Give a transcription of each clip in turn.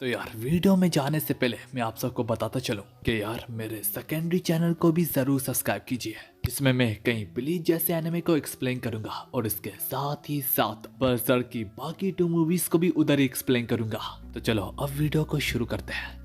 तो यार वीडियो में जाने से पहले मैं आप सबको बताता चलूं कि यार मेरे सेकेंडरी चैनल को भी जरूर सब्सक्राइब कीजिए, जिसमें मैं कई ब्लीच जैसे एनिमे को एक्सप्लेन करूंगा और इसके साथ ही साथ बर्सर्क की बाकी 2 मूवीज को भी उधर ही एक्सप्लेन करूंगा। तो चलो अब वीडियो को शुरू करते हैं।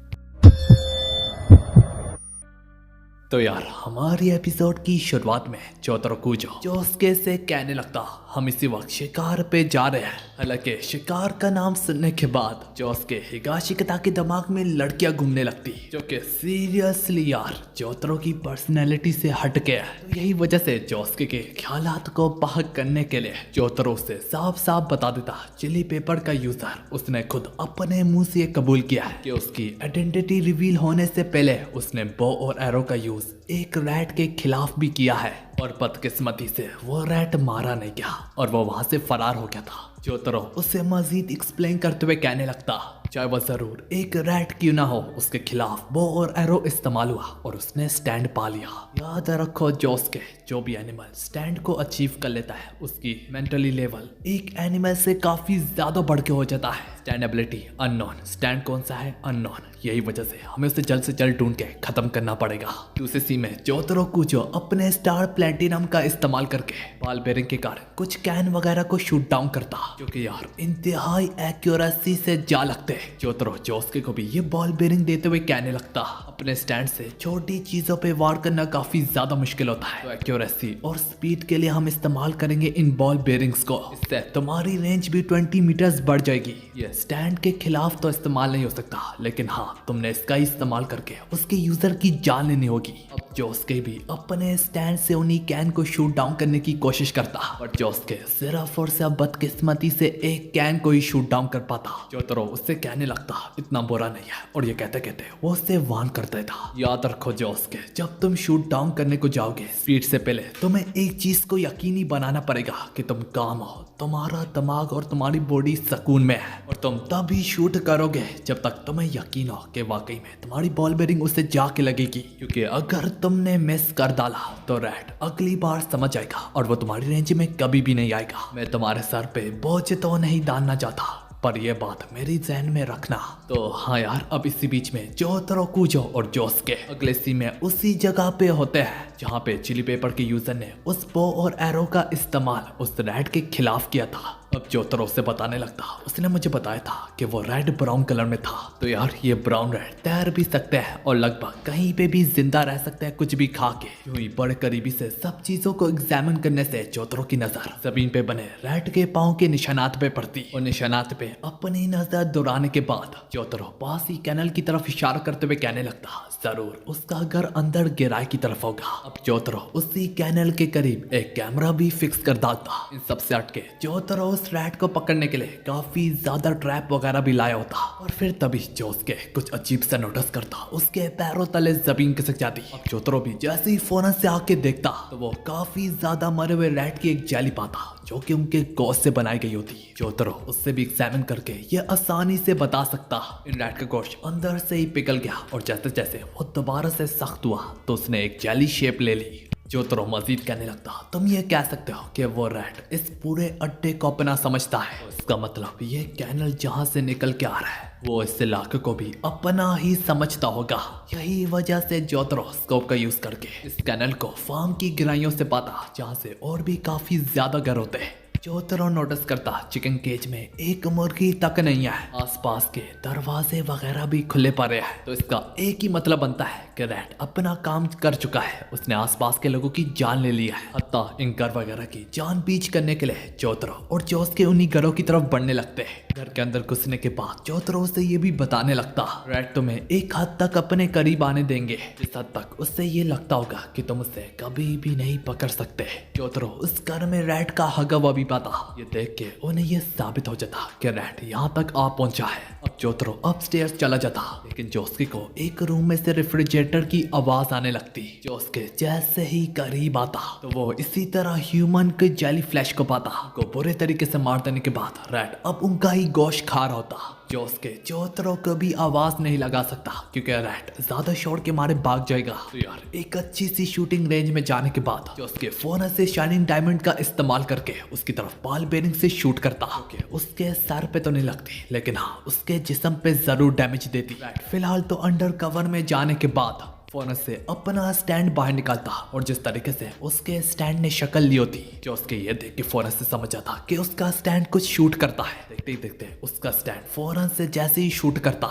तो यार हमारी एपिसोड की शुरुआत में जोतरो कुजो जोस्के से कहने लगता हम इसी वक्त शिकार पे जा रहे हैं। हालांकि शिकार का नाम सुनने के बाद जोस्के हिगाशिकता के दिमाग में लड़कियां घूमने लगती, जो कि सीरियसली यार जोतरो की पर्सनैलिटी से हट के है। तो यही वजह से जोस्के के ख्यालात को पाक करने के लिए जोतरो से साफ साफ बता देता चिली पेपर का यूजर उसने खुद अपने मुंह से कबूल किया है कि उसकी आइडेंटिटी रिवील होने से पहले उसने बो और एरो का यूज एक रैट के खिलाफ भी किया है, और बदकिस्मती से वो रैट मारा नहीं गया और वो वहां से फरार हो गया था। जोतरो उसे मजीद एक्सप्लेन करते हुए कहने लगता चाहे वह जरूर एक रैट क्यों ना हो, उसके खिलाफ बो और एरो इस्तेमाल हुआ और उसने स्टैंड पा लिया। याद रखो जोस्के, जो भी एनिमल स्टैंड को अचीव कर लेता है उसकी मेंटली लेवल एक एनिमल से काफी ज्यादा बढ़ के हो जाता है। स्टैंड एबिलिटी अननोन, स्टैंड कौन सा है अननोन, यही वजह से हमें उसे जल्द से जल्द ढूंढ के खत्म करना पड़ेगा। दूसरे सी में जोतरो कुजो अपने स्टार प्लेटिनम का इस्तेमाल करके बॉल बेरिंग के कारण कुछ कैन वगैरह को शूट डाउन करता, जो कि यार इंतहाई एक्यूरेसी से जा लगते। जोतरो जोस्के को भी ये बॉल बेरिंग देते हुए कहने लगता अपने स्टैंड से छोटी चीजों पे वार करना काफी ज्यादा मुश्किल होता है, तो एक्यूरेसी और स्पीड के लिए हम इस्तेमाल करेंगे इन बॉल बेरिंग्स को। इससे तुम्हारी रेंज भी 20 मीटर्स बढ़ जाएगी। ये स्टैंड के खिलाफ तो इस्तेमाल नहीं हो सकता, लेकिन हाँ तुमने इसका इस्तेमाल करके उसके यूजर की जान लेनी होगी। अब जोस्के भी अपने स्टैंड से उन्हीं कैन को शूट डाउन करने की कोशिश करता, बट जोस्के सिर्फ और सिर्फ बदकिस्मती से एक कैन को ही शूट डाउन कर पाता। जोतरो उससे कहने लगता इतना बुरा नहीं है, और ये कहते कहते वो उससे वार्न करता था याद रखो जोस्के, जब तुम शूट डाउन करने को जाओगे स्पीड से पहले तुम्हें एक चीज को यकीनी बनाना पड़ेगा कि तुम काम हो, तुम्हारा दिमाग और तुम्हारी बॉडी सुकून में है, और तुम तभी शूट करोगे जब तक तुम्हें यकीन हो कि वाकई में तुम्हारी बॉल बेरिंग उससे जाके लगेगी। क्योंकि अगर तुमने मिस कर डाला तो रैट अगली बार समझ आएगा और वो तुम्हारी रेंज में कभी भी नहीं आएगा। मैं तुम्हारे सर पे बोझ तो नहीं डालना चाहता, पर यह बात मेरी जहन में रखना। तो हाँ यार अब इसी बीच में जोतरो कुजो और जोस्के अगले सी में उसी जगह पे होते हैं जहाँ पे चिली पेपर के यूजर ने उस बो और एरो का इस्तेमाल उस रैट के खिलाफ किया था। अब जोतरो से बताने लगता उसने मुझे बताया था कि वो रेड ब्राउन कलर में था, तो यार ये ब्राउन रेड तैर भी सकते हैं और लगभग कहीं पे भी जिंदा रह सकते हैं कुछ भी खा के। यूं ही बड़े करीबी से सब चीजों को एग्जामिन करने से जोतरो की नजर जमीन पे बने रेड के पाँव के निशानात पे पड़ती, और निशानात पे अपनी नजर दौड़ाने के बाद जोतरो पास ही कैनल की तरफ इशारा करते हुए कहने लगता जरूर उसका घर अंदर गहराई की तरफ होगा। अब जोतरो उसी कैनल के करीब एक कैमरा भी फिक्स कर डालता। इन सबसे हटके जोतरो उस रैट को पकड़ने के लिए काफी ज्यादा ट्रैप वगैरह भी लाया होता, और फिर तभी जोस्के कुछ अजीब सा नोटिस करता उसके पैरों तले जमीन खिसक जाती। अब जोतरो भी जैसे ही फौरन से आके देखता तो वो काफी ज्यादा मरे हुए रैट की एक जेली पाता, जो कि उनके गोश्त से बनाई गई होती। जोतरो उससे भी एग्जामिन करके ये आसानी से बता सकता इन रैट का गोश्त अंदर से ही पिघल गया, और जैसे जैसे वो दोबारा से सख्त हुआ तो उसने एक जेली शेप ले ली। जोतरो मजीद कहने लगता तुम ये कह सकते हो कि वो रैट इस पूरे अड्डे को अपना समझता है, इसका मतलब ये कैनल जहाँ से निकल के आ रहा है वो इस इलाके को भी अपना ही समझता होगा। यही वजह से जोतरो स्कोप का यूज करके इस कैनल को फार्म की गहराइयों से पाता, जहाँ से और भी काफी ज्यादा घर होते हैं। जोतरो नोटिस करता चिकन केज में एक मुर्गी तक नहीं है, आसपास के दरवाजे वगैरह भी खुले पड़े हैं, तो इसका एक ही मतलब बनता है कि रैट अपना काम कर चुका है, उसने आसपास के लोगों की जान ले लिया है। अतः इन घर वगैरह की जान बीच करने के लिए जोतरो और जोस्के उन्हीं घरों की तरफ बढ़ने लगते हैं। घर के अंदर घुसने के बाद जोतरो से ये भी बताने लगता रैट तुम्हें एक हद तक अपने करीब आने देंगे, जिस हद तक उससे ये लगता होगा कि तुम उसे कभी भी नहीं पकड़ सकते। जोतरो उस घर में रैट का हगावा भी पाता, ये देख के उन्हें ये साबित हो जाता कि रैट यहाँ तक आ पहुंचा है। अब जोतरो अपस्टेयर्स चला जाता, लेकिन जोस्के को एक रूम में से रेफ्रिजरेटर की आवाज आने लगती। जोस्के जैसे ही करीब आता तो वो इसी तरह ह्यूमन के जेली फ्लैश को पाता, को बुरे तरीके से मार देने के बाद रैट अब उनका ही गोश्त खा रहा होता। जोस के जोतरो को भी आवाज नहीं लगा सकता क्योंकि रैट ज्यादा शॉट के मारे भाग जाएगा। तो यार एक अच्छी सी शूटिंग रेंज में जाने के बाद जोस के फोन से शाइनिंग डायमंड का इस्तेमाल करके उसकी तरफ बॉल बेरिंग से शूट करता। उसके सर पे तो नहीं लगती लेकिन हाँ उसके जिस्म पे जरूर डैमेज देती। फिलहाल तो अंडर कवर में जाने के बाद फोन से अपना स्टैंड बाहर निकालता और जिस तरीके से उसके स्टैंड ने शक्ल ली होती जो उसके ये देख के फौरन से समझ आता कि उसका स्टैंड कुछ शूट करता है। देखते ही देखते उसका स्टैंड फौरन से जैसे ही शूट करता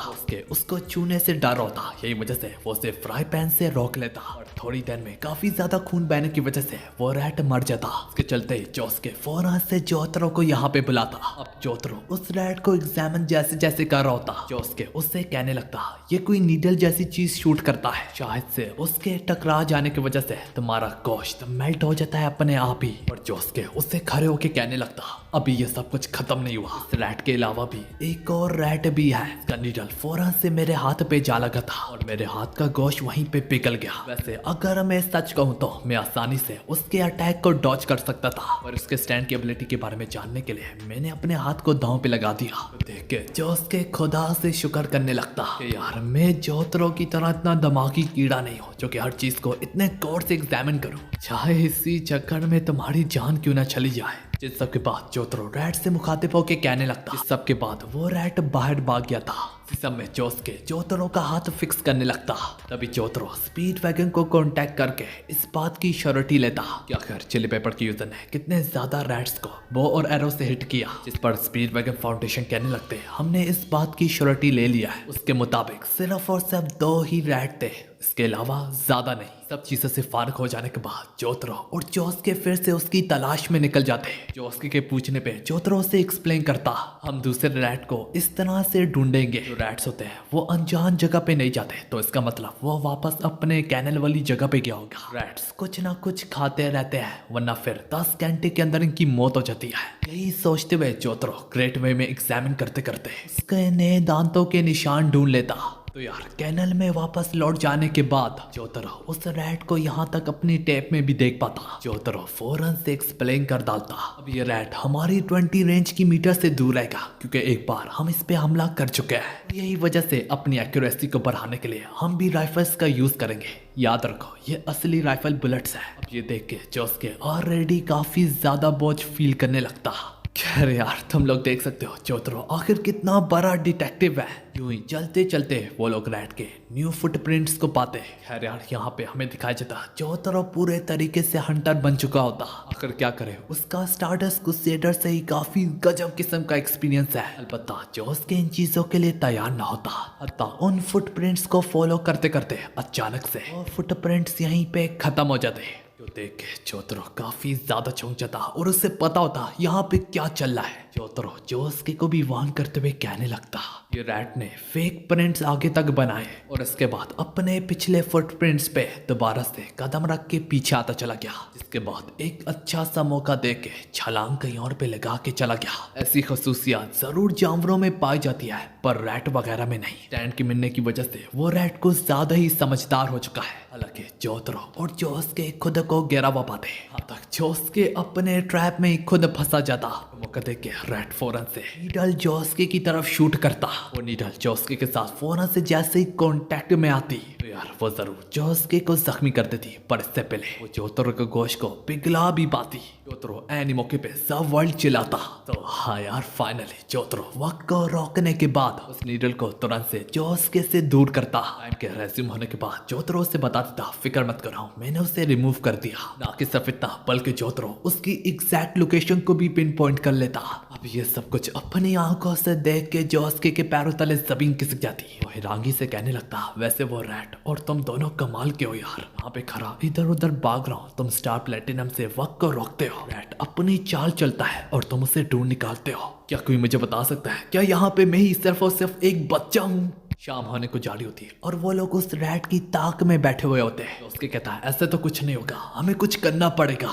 उसको छूने से डर होता। यही वजह से वो उसे फ्राई पैन से रोक लेता और थोड़ी देर में काफी ज्यादा खून बहने की वजह से वो रैट मर जाता। उसके चलते ही जोस के फौरन से जोतरो को यहाँ पे बुलाता। अब जोतरो उस रैट को एग्जामिन जैसे जैसे कर रहा होता जोस के उससे कहने लगता ये कोई नीडल जैसी चीज शूट करता है, शायद से उसके टकरा जाने की वजह से तुम्हारा गोश्त मेल्ट हो जाता है अपने आप ही। और जोस के उससे खड़े होके कहने लगता अभी ये सब कुछ खत्म नहीं हुआ, इस रैट के अलावा भी एक और रैट भी है। इसका नीडल फौरन से मेरे हाथ पे जा लगा था और मेरे हाथ का गोश्त वहीं पे पिघल गया। वैसे अगर मैं सच कहूँ तो मैं आसानी से उसके अटैक को डॉज कर सकता था और उसके स्टैंड की एबिलिटी के बारे में जानने के लिए मैंने अपने हाथ को दांव पे लगा दिया। देख के जोस के खुदा से शुक्र करने लगता कि यार मैं जोतरो की तरह इतना दिमागी कीड़ा नहीं हूँ जो कि हर चीज को इतने गौर से एग्जामिन करूँ, चाहे इसी चक्कर में तुम्हारी जान क्यों ना चली जाए। जिस सब के बाद जोतरो रैट से मुखातिब होके कहने लगता। इस सब के बाद वो रैट बाहर भाग गया था। इस सब में जोस के जोतरो का हाथ फिक्स करने लगता। तभी जोतरो स्पीड वैगन को कांटेक्ट करके इस बात की श्योरिटी लेता कि आखिर चिली पेपर की यूजर ने कितने ज्यादा रैट्स को बो और एरो से हिट किया। जिस पर स्पीड वैगन फाउंडेशन कहने लगते हमने इस बात की श्योरिटी ले लिया है। उसके मुताबिक सिर्फ और सिर्फ 2 ही रैट थे, इसके अलावा ज्यादा नहीं। सब चीजों से फारिग हो जाने के बाद जोतरो और जोस्के फिर से उसकी तलाश में निकल जाते। जोस्के के पूछने पे जोतरो से एक्सप्लेन करता हम दूसरे रैट को इस तरह से ढूंढेंगे। जो रैट्स होते हैं वो अनजान जगह पे नहीं जाते, तो इसका मतलब वो वापस अपने कैनल वाली जगह पे गया होगा। रैट्स कुछ ना कुछ खाते रहते हैं वरना फिर 10 घंटे के अंदर इनकी मौत हो जाती है। यही सोचते हुए जोतरो ग्रेट वे में एग्जामिन करते करते उसके नए दांतों के निशान ढूंढ लेता। तो यार कैनल में वापस लौट जाने के बाद जोतरो उस रैट को यहाँ तक अपनी टेप में भी देख पाता। जोतरो फौरन से एक्सप्लेन कर डालता अब ये रैट हमारी 20 रेंज की मीटर से दूर रहेगा क्योंकि एक बार हम इस पे हमला कर चुके हैं। यही वजह से अपनी एक्यूरेसी को बढ़ाने के लिए हम भी राइफल्स का यूज करेंगे। याद रखो ये असली राइफल बुलेट्स है। अब ये देख के जोस्के ऑलरेडी काफी ज्यादा बोझ फील करने लगता। खैर यार तुम लोग देख सकते हो जोतरो आखिर कितना बड़ा डिटेक्टिव है। यूं ही चलते चलते वो लोग रैट के न्यू फुटप्रिंट्स को पाते। खैर यार यहाँ पे हमें दिखाया जाता जोतरो पूरे तरीके से हंटर बन चुका होता। आखिर क्या करे उसका स्टारडस्ट क्रूसेडर से ही काफी गजब किस्म का एक्सपीरियंस है। अलबत्ता जोस के इन चीजों के लिए तैयार ना होता। अतः उन फुटप्रिंट्स को फॉलो करते करते अचानक से वो फुटप्रिंट्स यहीं पे खत्म हो जाते। जो देख के जोतरो काफी ज्यादा चौंक जाता और उसे पता होता यहाँ पे क्या चल रहा है। जोतरो जोस्के को भी वार्न करते हुए कहने लगता ये रैट ने फेक प्रिंट्स आगे तक बनाए और इसके बाद अपने पिछले फुटप्रिंट्स पे दोबारा से कदम रख के पीछे आता चला गया। जिसके बाद एक अच्छा सा मौका देके छलांग कहीं और पे लगा के चला गया। ऐसी खसूसियात जरूर जानवरों में पाई जाती है पर रैट वगैरह में नहीं। स्टैंड की मिलने की वजह से वो रैट को ज्यादा ही समझदार हो चुका है। हालांकि जोतरो और जोस्के खुद को गिरावा पाते तक जोस्के अपने ट्रैप में खुद फंसा जाता। मौका देख के रैट फौरन से नीडल जोस्के की तरफ शूट करता। वो नीडल जोस्के के साथ फौरन से जैसे ही कांटेक्ट में आती तो यार वो जरूर जोस्के को जख्मी कर देती पर इससे पहले वो जोतरो के गोश्त को पिघला भी पाती। जोतरो एनी मौके पे सब वर्ल्ड चिल्लाता। तो हाँ यार फाइनली जोतरो वक्त को रोकने के बाद उस नीडल को तुरंत से जोस्के से दूर करता। टाइम के रेज्यूम होने के बाद जोतरो से बता देता फिक्र मत करो मैंने उसे रिमूव कर दिया। ना कि सिर्फ इतना बल्कि जोतरो उसकी एग्जैक्ट लोकेशन को भी पिन पॉइंट कर लेता। अब ये सब कुछ अपनी आंखों से देख के जोस्के के पैरों तले जमीन खिसक जाती। वो हैरांगी से कहने लगता वैसे वो रैट और तुम दोनों कमाल के हो यार, वहाँ पे खड़ा इधर उधर भाग रहा हूँ तुम स्टार प्लेटिनम से वक्त को रोकते हो। रैट अपनी चाल चलता है और तुम उसे ढूंढ निकालते हो। क्या कोई मुझे बता सकता है क्या यहाँ पे मैं ही सिर्फ और सिर्फ एक बच्चा हूँ? शाम होने को जा रही होती है और वो लोग उस रैट की ताक में बैठे हुए होते हैं। उसके कहता है ऐसे तो कुछ नहीं होगा हमें कुछ करना पड़ेगा।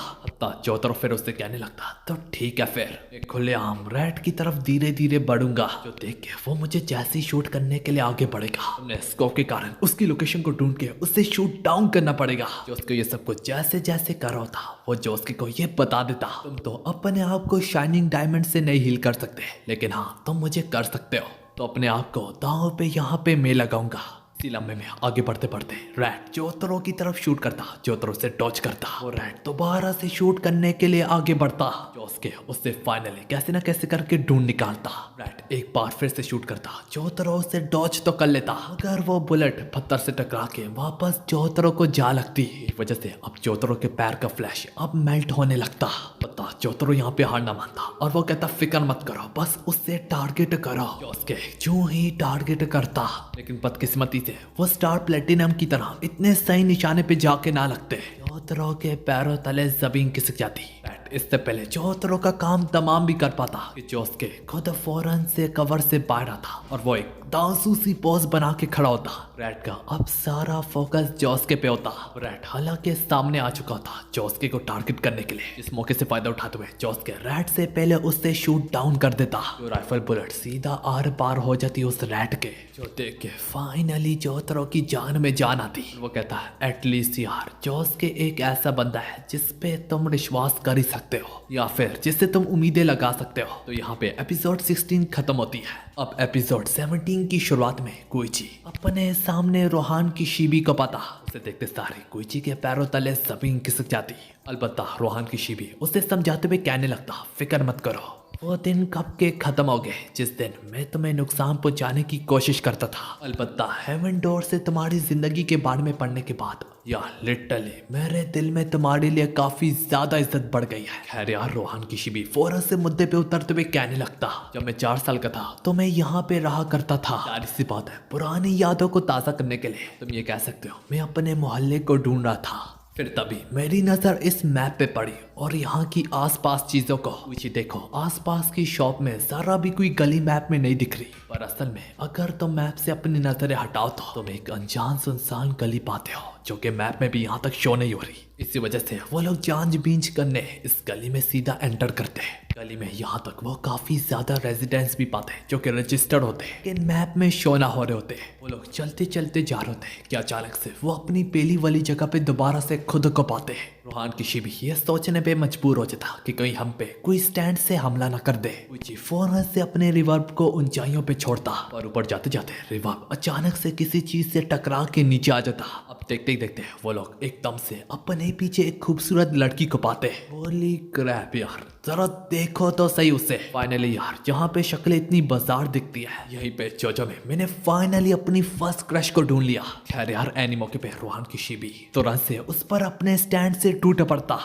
जोतरो फिर उससे कहने लगता तो ठीक है फिर एक खुलेआम रैट की तरफ धीरे धीरे बढ़ूंगा। जो देख के वो मुझे जैसे ही शूट करने के लिए आगे बढ़ेगा तुमने स्कोप के कारण उसकी लोकेशन को ढूंढ के उससे शूट डाउन करना पड़ेगा। जो उसको ये सब कुछ जैसे जैसे कर रहा था वो जोस्के को ये बता देता तुम तो अपने आप को शाइनिंग डायमंड से नहीं हील कर सकते लेकिन हाँ तुम मुझे कर सकते हो। तो अपने आप को दांव पे यहाँ पे मैं लगाऊंगा। इसी लम्बे में आगे बढ़ते बढ़ते रैट जोतरो की तरफ शूट करता, जोतरो से डॉज करता। वो रैट दोबारा से शूट करने के लिए आगे बढ़ता, जोस्के उससे फाइनली कैसे ना कैसे करके ढूंढ निकालता। रैट एक बार फिर से शूट करता, जोतरो उसे डॉज तो कर लेता, मगर वो बुलेट पत्थर से टकरा के वापस जोतरो को जा लगती। इस वजह से अब जोतरो के पैर का फ्लैश अब मेल्ट होने लगता। पता जोतरो यहाँ पे हार ना मानता और वो कहता फिक्र मत करो, बस उससे टारगेट करो। जोस्के यूं ही टारगेट करता, लेकिन बदकिस्मती वो स्टार प्लेटिनम की तरह इतने सही निशाने पे जाके ना लगते। जोतरो के पैरों तले जमीन खिसक जाती। इससे पहले जोतरो का काम तमाम भी कर पाता कि जोस्के खुद फौरन से कवर से बाहर आता और वो एक दांसू सी पोज बना के खड़ा होता। रैट का अब सारा फोकस जोस्के पे होता। रैट हालांकि सामने आ चुका था जोस्के को टारगेट करने के लिए। इस मौके से फायदा उठाते हुए जोस्के रैट से पहले उससे शूट डाउन कर देता। जो राइफल बुलेट सीधा आर पार हो जाती उस रैट के, जो देख के फाइनली जोतरो की जान में जान आती। वो कहता है एटलीस्ट यार जोस्के एक ऐसा बंदा है जिसपे तुम विश्वास कर ही सकते हो या फिर जिससे तुम उम्मीदें लगा सकते हो। तो यहाँ पे एपिसोड 16 खत्म होती है। अब एपिसोड 17 की शुरुआत में कोइची अपने सामने रोहान की शीबी को पाता। उसे देखते सारे कोइची के पैरों तले जमीन खिसक जाती। अलबत्ता रोहान की शीबी उसे समझाते हुए कहने लगता फिक्र मत करो, वो दिन कब के खत्म हो गए जिस दिन मैं तुम्हें नुकसान पहुंचाने की कोशिश करता था। अलबत्ता हेवन डोर से तुम्हारी जिंदगी के बारे में पढ़ने के बाद यार लिटरली मेरे दिल में तुम्हारे लिए काफी ज्यादा इज्जत बढ़ गई है। खैर यार रोहान की शिबी फौरन से मुद्दे पे उतरते हुए कहने लगता, जब मैं 4 साल का था तो मैं यहाँ पे रहा करता था। यार सी बात है, पुरानी यादों को ताज़ा करने के लिए तुम ये कह सकते हो मैं अपने मोहल्ले को ढूंढ रहा था। फिर तभी मेरी नजर इस मैप पे पड़ी और यहाँ की आसपास चीजों को पीछे देखो। आसपास की शॉप में जरा भी कोई गली मैप में नहीं दिख रही, पर असल में अगर तुम मैप से अपनी नजरें हटाओ तो तुम एक अनजान सुनसान गली पाते हो जो कि मैप में भी यहाँ तक शो नहीं हो रही। इसी वजह से वो लोग जानबूझ करने इस गली में सीधा एंटर करते हैं। गली में यहाँ तक वो काफी ज्यादा रेजिडेंट्स भी पाते हैं जो कि रजिस्टर्ड होते हैं, लेकिन मैप में शो ना हो रहे होते। वो लोग चलते चलते जा रहे होते हैं कि अचानक से वो अपनी पहली वाली जगह पे दोबारा से खुद को पाते हैं। रोहान की शिबी ये सोचने पे मजबूर हो जाता कि कहीं हम पे कोई स्टैंड से हमला ना कर दे। कोई फौरन से अपने रिवर्ब को ऊंचाइयों पे छोड़ता और ऊपर जाते जाते रिवर्ब अचानक से किसी चीज से टकरा के नीचे आ जाता। अब देखते ही देखते वो लोग एकदम से अपने पीछे एक खूबसूरत लड़की को पाते। होली क्रैप यार, जरा देखो तो सही उसे। फाइनली यार जहाँ पे शक्लें इतनी बाजार दिखती है, यहीं पे जोजो में मैंने फाइनली अपनी फर्स्ट क्रश को ढूंढ लिया। खैर यार एनी मौके पे रोहान की शिबी तुरंत से उस पर अपने स्टैंड से टूट पड़ता।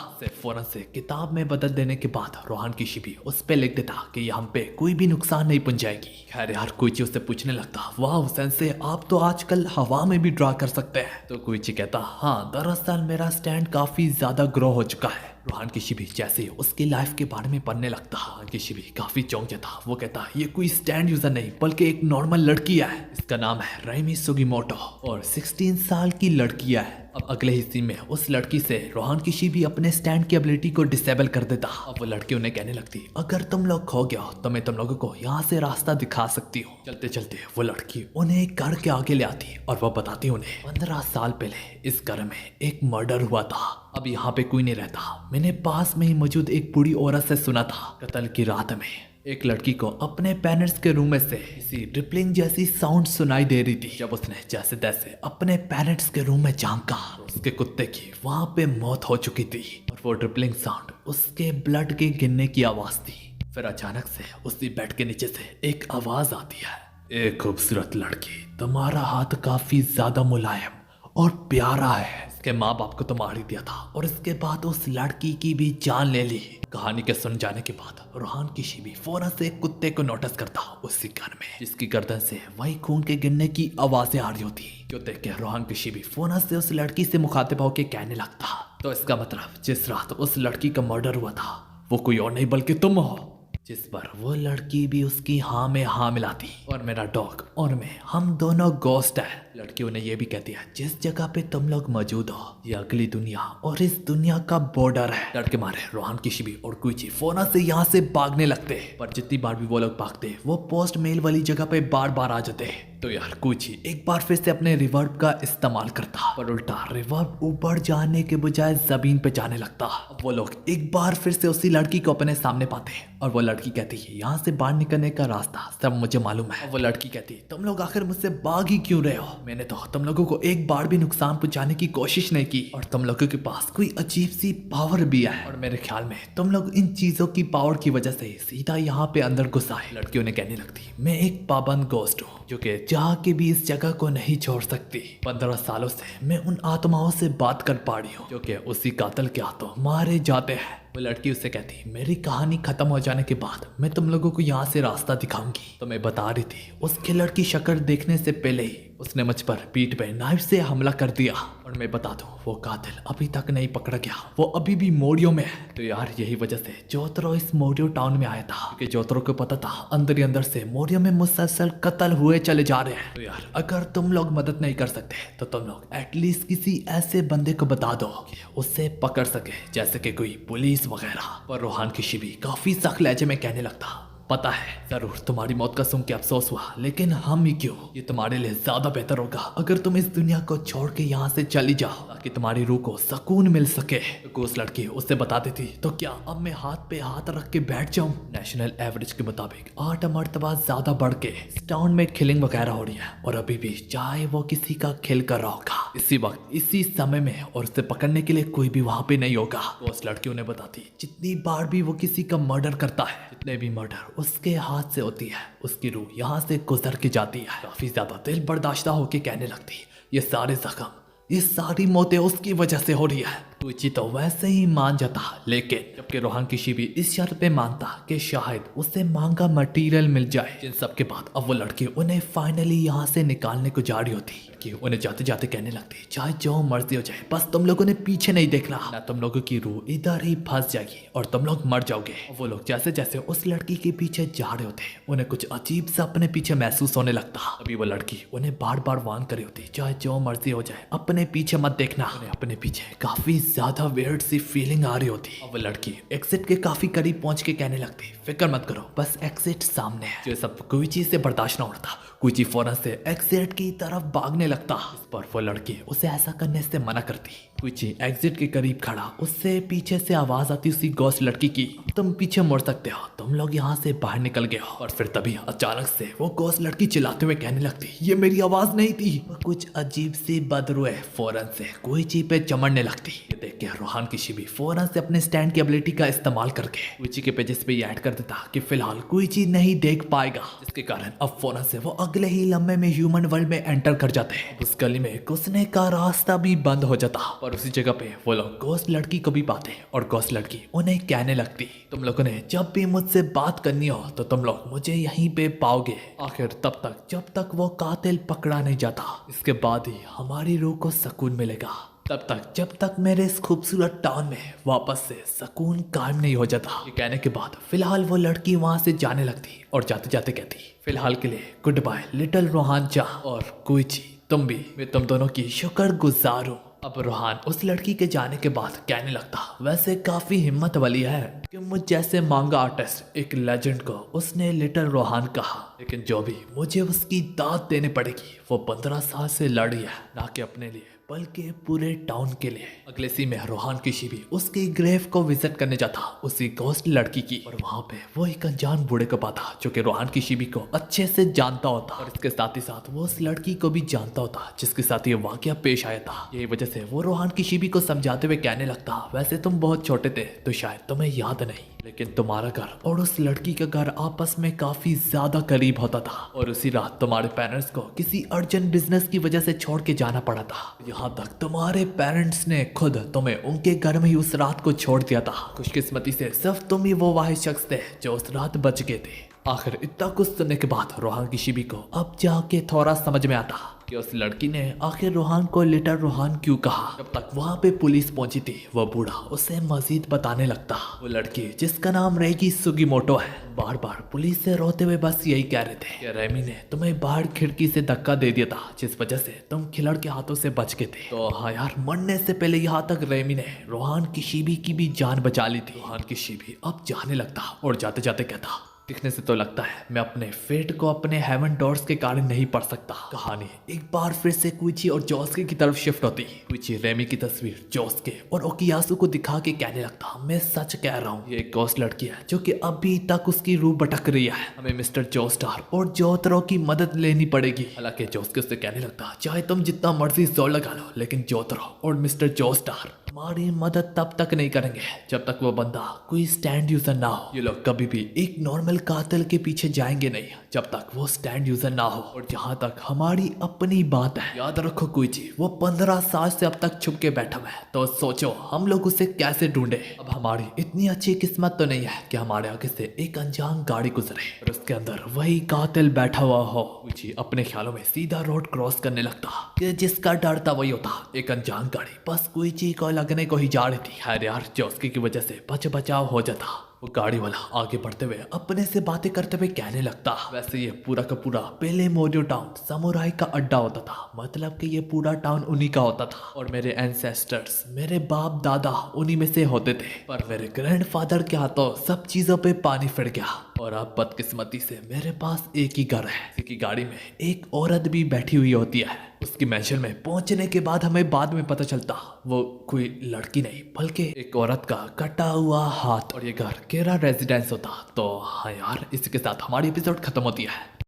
फौरन से किताब में बदल देने के बाद रोहान की शिबी उस पे लिख देता कि यहाँ पे कोई भी नुकसान नहीं पहुंचाएगी। खैर यार कोइची उससे पूछने लगता, वाह सेंसे आप तो आजकल हवा में भी ड्रा कर सकते हैं। तो कोइची कहता, हाँ दरअसल मेरा स्टैंड काफी ज्यादा ग्रो हो चुका है। रोहान की शिबी जैसे ही उसकी लाइफ के बारे में पढ़ने लगता, रोहान की शिबी काफी चौंक जाता। वो कहता, ये कोई स्टैंड यूजर नहीं बल्कि एक नॉर्मल लड़की है। इसका नाम है राइमी सुगीमोटो और 16 साल की लड़की है। अब अगले ही सीन में उस लड़की से रोहान की शिबी अपने स्टैंड की एबिलिटी को डिसेबल कर देता। अब वो lड़की उन्हें कहने लगती, अगर तुम लोग खो गया हो तो मैं तुम लोगों को यहाँ से रास्ता दिखा सकती हूँ। चलते चलते वो लड़की उन्हें घर के आगे ले आती और वो बताती उन्हें 15 साल पहले इस घर में एक मर्डर हुआ था। अब यहाँ पे कोई नहीं रहता। मैंने पास में ही मौजूद एक बूढ़ी औरत से सुना था कत्ल की रात में एक लड़की को अपने पेरेंट्स के रूम में से किसी रिपलिंग जैसी साउंड सुनाई दे रही थी। जब उसने जैसे तैसे अपने पेरेंट्स के रूम में झांका, उसके कुत्ते की वहां पे मौत हो चुकी थी और वो रिपलिंग साउंड उसके ब्लड के गिरने की आवाज थी। फिर अचानक से उसी बेड के नीचे से एक आवाज आती है, एक खूबसूरत लड़की, तुम्हारा हाथ काफी ज्यादा मुलायम और प्यारा है। इसके माँ बाप को तो मार ही दिया था और इसके बाद उस लड़की की भी जान ले ली। कहानी के सुन जाने के बाद रोहान की शिबी फौरन से एक कुत्ते को नोटिस करता उसी घर में, जिसकी गर्दन से वही खून के गिरने की आवाजें आ रही होती। जो देख के रोहान की शिबी फौरन से उस लड़की से मुखातिब होकर कहने लगता, तो इसका मतलब जिस रात उस लड़की का मर्डर हुआ था वो कोई और नहीं बल्कि तुम हो। जिस पर वो लड़की भी उसकी हाँ में हाँ मिलाती और मेरा डॉग और मैं हम दोनों गोस्ट है। लड़की उन्हें ये भी कहती है, जिस जगह पे तुम लोग मौजूद हो ये अगली दुनिया और इस दुनिया का बॉर्डर है। लड़के मारे रोहान की शिबी और कोइची फौरन से यहाँ से भागने लगते, पर जितनी बार भी वो लोग भागते वो पोस्ट मेल वाली जगह पे बार बार आ जाते। तो यार कुछ एक बार फिर से अपने रिवर्ब का इस्तेमाल करता, पर उल्टा रिवर्ब ऊपर जाने के बजाय जमीन पे जाने लगता। वो लोग एक बार फिर से उसी लड़की को अपने सामने पाते और वो लड़की कहती है यहाँ से बाहर निकलने का रास्ता सब मुझे मालूम है। वो लड़की कहती तुम लोग आखिर मुझसे भाग ही क्यों रहे हो? मैंने तो तुम लोगों को एक बार भी नुकसान पहुंचाने की कोशिश नहीं की और तुम लोगों के पास कोई अजीब सी पावर भी है और मेरे ख्याल में तुम लोग इन चीजों की पावर की वजह से सीधा यहाँ पे अंदर घुस आए। लड़कियों ने कहने लगती मैं एक पाबंद गोस्ट हूँ जो कि चाह के भी इस जगह को नहीं छोड़ सकती। 15 सालों से मैं उन आत्माओं से बात कर पा रही हूँ जो कि उसी कातिल के हाथों मारे जाते हैं। वो लड़की उससे कहती मेरी कहानी खत्म हो जाने के बाद मैं तुम लोगों को यहाँ से रास्ता दिखाऊंगी। तो मैं बता रही थी उस किलर की शक्ल देखने से पहले ही उसने मुझ पर पीठ पे नाइफ से हमला कर दिया और मैं बता दूं वो कातिल अभी तक नहीं पकड़ा गया, वो अभी भी मोरियो में है। तो यार यही वजह से जोतरो इस मोरियो टाउन में आया था क्योंकि जोतरो को पता था अंदर ही अंदर से मोरियो में मुसलसल कत्ल हुए चले जा रहे हैं। तो यार अगर तुम लोग मदद नहीं कर सकते तो तुम लोग एटलीस्ट किसी ऐसे बंदे को बता दो कि उससे पकड़ सके जैसे कि कोई पुलिस वगैरह। पर रोहान की शिबी काफी सख्त लहजे में कहने लगता पता है जरूर तुम्हारी मौत का सुन के अफसोस हुआ, लेकिन हम ही क्यों, ये तुम्हारे लिए ज्यादा बेहतर होगा अगर तुम इस दुनिया को छोड़ के यहाँ से चली जाओ ताकि तुम्हारी रूह को सुकून मिल सके। तो उस लड़की उससे बता देती तो क्या अब मैं हाथ पे हाथ रख के बैठ जाऊं? नेशनल एवरेज के मुताबिक 8 मरतबा ज्यादा बढ़ के इस टाउन में किलिंग वगैरह हो रही है और अभी भी चाहे वो किसी का खेल कर रहा होगा इसी वक्त इसी समय में और उसे पकड़ने के लिए कोई भी वहां पे नहीं होगा। तो उस लड़की उन्हें बताती जितनी बार भी वो किसी का मर्डर करता है, जितने भी मर्डर उसके हाथ से होती है, उसकी रूह यहाँ से गुजर के जाती है। काफी ज्यादा दिल बर्दाश्ता होके कहने लगती ये सारे जख्म, ये सारी मौतें उसकी वजह से हो रही है। कुची तो वैसे ही मान जाता, लेकिन जबकि रोहान की शिबी इस शर्त पे मानता कि शायद उसे मांगा मटेरियल मिल जाए। इन सब के बाद अब वो लड़की उन्हें फाइनली यहाँ से निकालने को जा रही होती कि उन्हें जाते जाते कहने लगती चाहे जो मर्जी हो जाए बस तुम लोगों ने पीछे नहीं देखना, ना तुम लोगों की रूह इधर ही फंस जाएगी और तुम लोग मर जाओगे। वो लोग जैसे जैसे उस लड़की के पीछे जा रहे होते उन्हें कुछ अजीब सा अपने पीछे महसूस होने लगता। अभी वो लड़की उन्हें बार बार वार्न करी होती चाहे जो मर्जी हो जाए अपने पीछे मत देखना। उन्हें अपने पीछे काफी ज्यादा वियर्ड सी फीलिंग आ रही होती। अब वो लड़की एग्जिट के काफी करीब पहुंच के कहने लगती फिक्र मत करो बस एग्जिट सामने है। जो सब कोई चीज से बर्दाश्त ना होता कुची फौरन से एग्जिट की तरफ भागने लगता। इस पर वो लड़की उसे ऐसा करने से मना करती। कुची एग्जिट के करीब खड़ा उससे पीछे से आवाज आती उसी गोस्ट लड़की की तुम पीछे मुड़ सकते हो, तुम लोग यहाँ से बाहर निकल गए हो। और फिर तभी अचानक से वो गोस्ट लड़की चिल्लाते हुए कहने लगती ये मेरी आवाज नहीं थी। कुछ अजीब सी बदरुए फौरन से कुची पे चमड़ने लगती। ये देख के रोहान की शिबी फौरन से अपने स्टैंड की एबिलिटी का इस्तेमाल करके कुची के पेजेस पे ऐड कर देता कि फिलहाल कुची नहीं देख पाएगा, जिसके कारण अब फौरन से वो अगले ही लम्हे में ह्यूमन वर्ल्ड में एंटर कर जाते हैं। उस गली में घुसने का रास्ता भी बंद हो जाता और उसी जगह पे वो लोग गोस्ट लड़की को भी पाते और गोस्ट लड़की उन्हें कहने लगती तुम लोगों ने जब भी मुझसे बात करनी हो तो तुम लोग मुझे यहीं पे पाओगे, आखिर तब तक जब तक वो कातिल पकड़ा नहीं जाता, इसके बाद ही हमारी रूह को सुकून मिलेगा, तब तक जब तक मेरे इस खूबसूरत टाउन में वापस से सुकून कायम नहीं हो जाता। ये कहने के बाद फिलहाल वो लड़की वहां से जाने लगती और जाते जाते कहती फिलहाल के लिए गुड बाय लिटिल रोहान चा और कुची, तुम भी, मैं तुम दोनों की शुक्रगुजार हूँ। अब रोहान उस लड़की के जाने के बाद कहने लगता वैसे काफी हिम्मत वाली है कि मुझ जैसे मांगा आर्टिस्ट एक लेजेंड को उसने लिटिल रोहान कहा, लेकिन जो भी मुझे उसकी दाद देनी पड़ेगी वो 15 साल से लड़ी है, ना कि अपने लिए बल्कि पूरे टाउन के लिए। अगले सी में रोहान की शिबी उसकी ग्रेव को विजिट करने जाता उसी गोस्ट लड़की की और वहां पे वो एक अनजान बूढ़े को पाता जो कि रोहान की शिबी को अच्छे से जानता होता और इसके साथ ही साथ वो उस लड़की को भी जानता होता जिसके साथ ये वाकया पेश आया था। यही वजह से वो रोहान की शिबी को समझाते हुए कहने लगता वैसे तुम बहुत छोटे थे तो शायद तुम्हें याद नहीं, लेकिन तुम्हारा घर और उस लड़की का घर आपस में काफी ज्यादा करीब होता था और उसी रात तुम्हारे पेरेंट्स को किसी अर्जेंट बिजनेस की वजह से छोड़ के जाना पड़ा था। यहाँ तक तुम्हारे पेरेंट्स ने खुद तुम्हें उनके घर में ही उस रात को छोड़ दिया था। खुशकिस्मती से सिर्फ तुम ही वो वाहिद शख्स थे जो उस रात बच गए थे। आखिर इतना कुछ सुनने के बाद रोहान की शिबी को अब जाके थोड़ा समझ में आता कि उस लड़की ने आखिर रोहान को लिटिल रोहान क्यों कहा। जब तक वहाँ पे पुलिस पहुंची थी वो बूढ़ा उसे मजीद बताने लगता। वो लड़की जिसका नाम रेगी सुगीमोटो है बार बार पुलिस से रोते हुए बस यही कह रहे थे कि रेमी ने तुम्हें बाहर खिड़की से धक्का दे दिया था जिस वजह से तुम खिलड़ के हाथों से बच गए थे। तो हाँ यार, मरने से पहले यहाँ तक रेमी ने रोहान की शिबी की भी जान बचा ली थी। रोहान की शिबी अब जाने लगता और जाते जाते कहता दिखने से तो लगता है मैं अपने फेट को अपने हेवन डॉर्स के कारण नहीं पढ़ सकता। कहानी एक बार फिर से कुइची और जोस्के की तरफ शिफ्ट होती। कुइची रेमी की तस्वीर जोस्के और ओकियासु को दिखा के कहने लगता, मैं सच कह रहा हूँ, ये एक गॉस्ट लड़की है जो कि अभी तक उसकी रूह भटक रही है। हमें मिस्टर जोस्टार और जोतरो की मदद लेनी पड़ेगी। हालांकि जोस्के उससे कहने लगता, चाहे तुम जितना मर्जी जोर लगा लो, लेकिन जोतरो और मिस्टर जोस्टार हमारी मदद तब तक नहीं करेंगे जब तक वो बंदा कोई स्टैंड यूजर ना हो। ये लोग कभी भी एक नॉर्मल कातिल के पीछे जाएंगे नहीं जब तक वो स्टैंड यूजर ना हो। और जहां तक हमारी अपनी बात है, याद रखो कुइची, वो 15 साल से अब तक छुप के बैठा हुआ है, तो सोचो हम लोग उसे कैसे ढूंढे। अब हमारी इतनी अच्छी किस्मत तो नहीं है कि हमारे आगे से एक अनजान गाड़ी गुजरे और उसके अंदर वही कातिल बैठा हुआ हो। कुइची अपने ख्यालों में सीधा रोड क्रॉस करने लगता कि जिसका डर था वही होता, एक अनजान गाड़ी बस कुइची को लगने को ही जा रही थी। खैर यार, जोस्की की वजह से बचाव हो जाता। वो गाड़ी वाला आगे बढ़ते हुए अपने से बातें करते हुए कहने लगता, वैसे ये पूरा का पूरा पहले मोरियो टाउन समुराई का अड्डा होता था। मतलब कि ये पूरा टाउन उन्हीं का होता था और मेरे एंसेस्टर्स, मेरे बाप दादा उन्हीं में से होते थे। पर मेरे ग्रैंडफादर के हाथों सब चीजों पे पानी फिर गया और अब बदकिस्मती से मेरे पास एक ही घर है, जिसकी गाड़ी में एक औरत भी बैठी हुई होती है। उसकी मेंशन में पहुंचने के बाद हमें बाद में पता चलता वो कोई लड़की नहीं बल्कि एक औरत का कटा हुआ हाथ, और ये घर केरा रेजिडेंस होता। तो हाँ यार, इसी के साथ हमारी एपिसोड खत्म होती है।